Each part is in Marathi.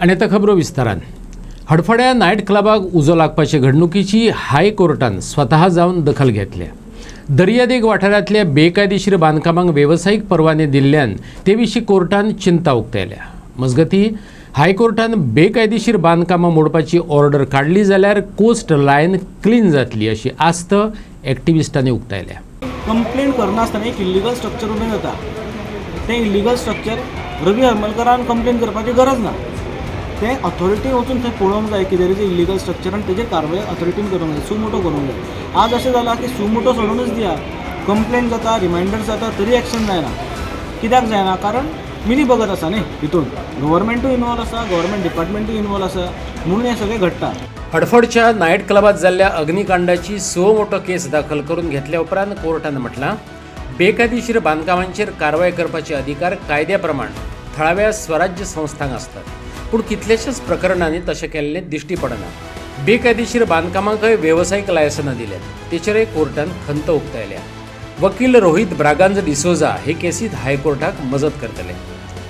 आणि आता खबरो विस्तारान हडफड्या नायट क्लबाक उजो लागपाचे घडणुकीची हायकोर्टान स्वतः जावन दखल घेतल्या। दर्यादेग वाठारांतल्या बेकायदेशीर बांदकामांक वेवसायीक परवाने दिल्ल्यान ते विशीं कोर्टान चिंता उक्तायल्या। मजगतीं हायकोर्टान बेकायदेशीर बांदकामां मोडपाची ऑर्डर काडली जाल्यार कोस्ट लायन क्लीन जातली अशी आस्त एक्टिविस्टांनी उक्तायल्या। कंप्लेंट करनासतना एक इल्लीगल स्ट्रक्चर उबें जाता, तें इल्लीगल स्ट्रक्चर रवी हरमलकरान कंप्लेन करपाची गरज ना। ते ऑथॉरिटी वचून थंय पळोवंक जाय की देर इज इल्लीगल स्ट्रक्चर आनी तेजेर कारवाय ऑथॉरिटीन करूंक जाय, सुमोटो करूंक जाय। आज अशें जालां की सुमोटो सोडूनच दिया, कंप्लेन जाता, रिमायंडर जाता, तरी एक्शन जायना। कित्याक जायना? कारण मिली बगत आसा न्ही हितून, गव्हर्मेंटूय इनवॉल्व आसा, गव्हर्मेंट डिपार्टमेंटूय इनवॉल्व आसा, म्हणून हें सगळें घडटा। हडफडच्या नायट क्लबात जाल्ल्या अग्निकांडाची मोठो केस दाखल करून घेतल्या उपरांत कोर्टान म्हटलां बेकायदेशीर बांदकामांचेर कारवाय करपाचे अधिकार कायद्या प्रमाण थळाव्या स्वराज्य संस्थांक आसतात, पूण कितलेशेच प्रकरणांनी तशें केल्लें दिश्टी पडना। बेकायदेशीर बांदकामांकय वेवसायीक लायसनां दिल्यात, तेचेरय कोर्टान खंत उक्तायल्या। वकील रोहित ब्रागांज डिसोजा हे केसीत हायकोर्टाक मजत करतले।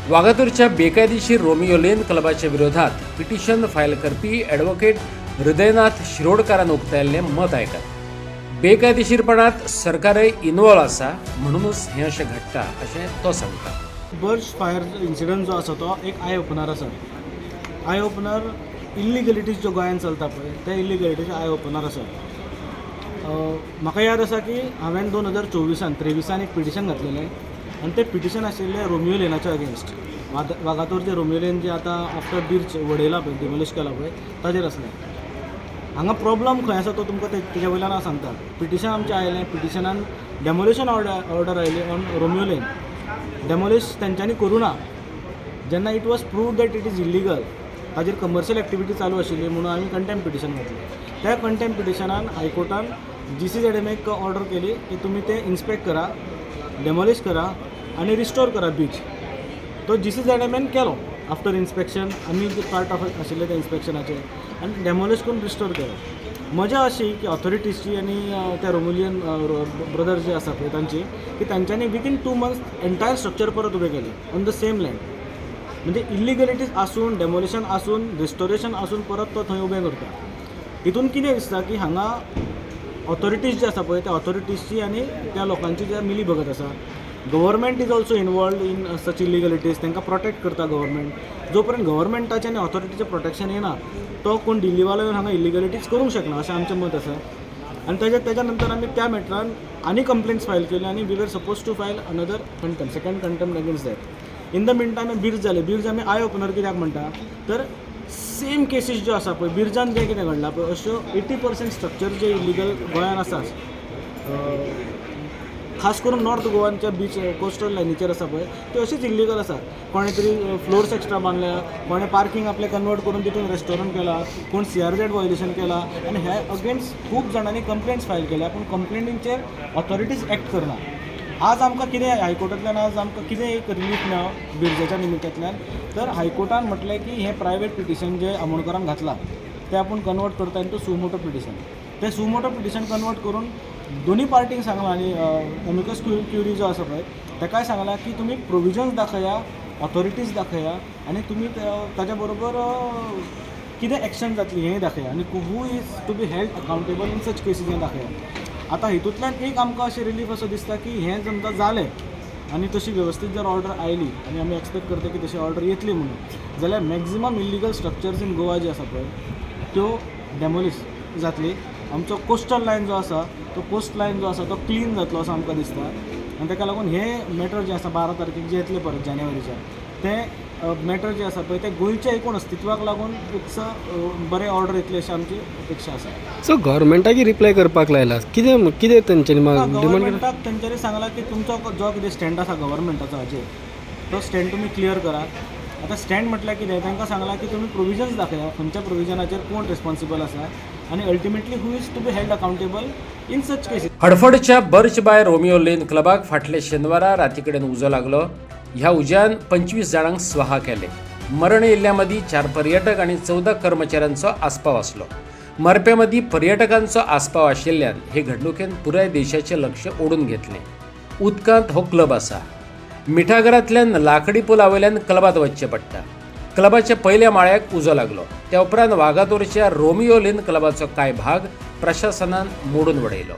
वागातूरच्या बेकायदेशीर रोमियो लेन क्लबाच्या विरोधात पिटिशन फायल करपी ॲडव्होकेट हृदयनाथ शिरोडकारान उक्तायल्लें मत आयकात। बेकायदेशीरपणांत सरकारय इनवॉल्व आसा, म्हणूनच हें अशें घडटा अशें तो सांगता। बर्ज फायर इन्सिडंट जो आसा तो एक आय ओपनर आसा। आय ओपनर इल्लिगलिटीज ज्यो गोंयांत चलता पळय त्या इल्लिगलिटीचे आय ओपनर आसा। म्हाका याद आसा की हांवें 2023 एक पिटिशन घातलेलें आनी तें पिटिशन आशिल्लें रोमियो लेनाच्या अगेन्स्ट। वागातोरचें रोमियो लेन जें आतां आफ्टर बिर्च वडयला पळय, डिमोलिश केला पळय, ताजेर आसलें। हांगा प्रॉब्लम खंय आसा तो तुमकां तेजे वयल्यान हांव सांगता। पिटिशन आमचें आयलें, पिटिशनान डेमोलिशन ऑर्डर आयली ऑन रोमियो लेन। डेमोलिश तेंच्यांनी करूं ना। जेन्ना it was proved that it is illegal, ताजेर कमर्शियल एक्टिविटी चालू आशिल्ली म्हणून आमी कंटेम्प्ट पिटिशन घातलें। त्या कंटेम्प्ट पिटिशनान हायकोर्टान GCZMAक ऑर्डर केली की तुमी ते इन्स्पेक्ट करा, डेमोलिश करा आनी रिस्टोर करा बीच। तो GCZMAन केलो आफ्टर इन्स्पेक्शन, आमी पार्ट ऑफ आशिल्ले त्या इन्स्पेक्शनाचे, आनी डेमोलिश करून रिस्टोर केलो। मजा अशी की ऑथॉरिटीजची आनी त्या रोमिलियन ब्रदर्स जे आसा पळय तांची, की तांच्यांनी विथइन 2 months एंटायर स्ट्रक्चर परत उबें केलें ऑन द सेम लँड। म्हणजे इल्लिगलिटीज आसून, डेमोलिशन आसून, रिस्टोरेशन आसून परत तो थंय उबें करता। हितून कितें दिसता की हांगा ऑथॉरिटीज जे आसा पळय त्या ऑथॉरिटीजची आनी त्या लोकांची जे मिली भगत आसा। Government is also involve in such illegalities, तांकां प्रोटेक्ट करता गव्हर्मेंट। जो पर्यंत गव्हर्मेंटाचें आनी ऑथॉरिटीचें प्रोटेक्शन येना तो कोण दिल्लीवालो येवन हांगा इल्लिगलिटीज करूंक शकना अशें आमचें मत आसा। आनी तेच्या नंतर आमी त्या मॅटरान आनी कंप्लेंट्स फायल केल्यो आनी we were suppose to file another contempt, second contempt against that. In the meantime Birch जाले। बिर्ज आमी आय ओपनर कित्याक म्हणटा तर सेम केसीस ज्यो आसा पळय बिर्जान जें कितें घडलां पळय, अश्यो 80% स्ट्रक्चर जे इल्लीगल गोंयांत आसा, खास करून नॉर्थ गोवाच्या बीच कोस्टल लायनीचेर आसा पळय, त्यो अशीच इल्लीगल आसा। कोणे तरी फ्लोर्स एक्स्ट्रा बांदल्या, कोणे पार्किंग आपलें कन्वर्ट करून तितून रेस्टॉरंट केला, कोण CRZ वायोलेशन केला, आनी हे अगेन्स्ट खूब जाणांनी कंप्लेंट्स फायल केल्या, पूण कंप्लेंटींचेर ऑथॉरिटीज एक्ट करना। आज आमकां कितें हायकोर्टांतल्यान आज आमकां कितें एक रिलीफ मेळ्ळो बिर्जेच्या निमित्तांतल्यान, तर हायकोर्टान म्हटलें की हें प्रायवेट पिटिशन जें आमोणकरान घातलां तें आपूण कन्वर्ट करता इनटू सुमोटो पिटिशन। तें सुमोटो पिटिशन कन्वर्ट करून दोनी पार्टींक सांगलां आनी एमिकस क्युरी जो आसा पळय ताकाय सांगलां की तुमी प्रोविजन्स दाखया, ऑथॉरिटीज दाखया आनी तुमी ताच्या बरोबर कितें एक्शन जातली हेंय दाखया, आनी who is to be held accountable in such cases हें दाखया। आतां हितूंतल्यान एक आमकां अशें रिलीफ असो दिसता की हें समजा जालें आनी तशी वेवस्थीत जर ऑर्डर आयली आनी आमी एक्सपेक्ट करता की तशी ऑर्डर येतली म्हणून, जाल्यार maximum illegal structures in Goa जे आसा पळय त्यो डेमोलिश जातली। आमचो कोस्टल लायन जो आसा तो कोस्ट लायन जो आसा तो क्लीन जातलो असो आमकां दिसता। आनी ताका लागून हें मॅटर जें आसा 12 तारखेक जें येतलें परत जानेवारीच्या, तें मॅटर जें आसा पळय तें गोंयच्या एकूण अस्तित्वाक लागून एक बरें ऑर्डर येतली अशी आमची अपेक्षा आसा। सो गव्हर्मेंटाक रिप्लाय करपाक लायला, कितें तेंच्यांनी गव्हर्मेंटाक तेंच्यांनी सांगलां की तुमचो जो कितें स्टँड आसा गव्हर्मेंटाचो हाचेर तो स्टँड तुमी क्लियर करा। आतां स्टँड म्हटल्यार कितें, तांकां सांगलां की तुमी प्रोविजन्स दाखया, खंयच्या प्रोविजनाचेर कोण रिस्पॉन्सिबल आसा आनी ultimately who is to be held accountable in such cases. हडफडच्या बर्च बाय रोमियो लेन क्लबाक फाटल्या शेनवारा राती कडेन उजो लागलो। ह्या उज्यान 25 जाणांक स्वाहा केले। मरण येयल्ल्या मदीं 4 पर्यटक आनी 14 कर्मचाऱ्यांचो आस्पाव आसलो। मरप्या मदीं पर्यटकांचो आस्पाव आशिल्ल्यान हे घडणुकेन पुराय देशाचें लक्ष ओडून घेतलें। उदकांत हो क्लब आसा। मिठागरांतल्यान लाकडी पुला वयल्यान क्लबांत वचचें पडटा। क्लबाच्या पहिल्या माळ्याक उजो लागलो. त्या उपरांत वागातोरच्या रोमियो लेन क्लबाचो कांय भाग प्रशासनान मोडून उडयलो.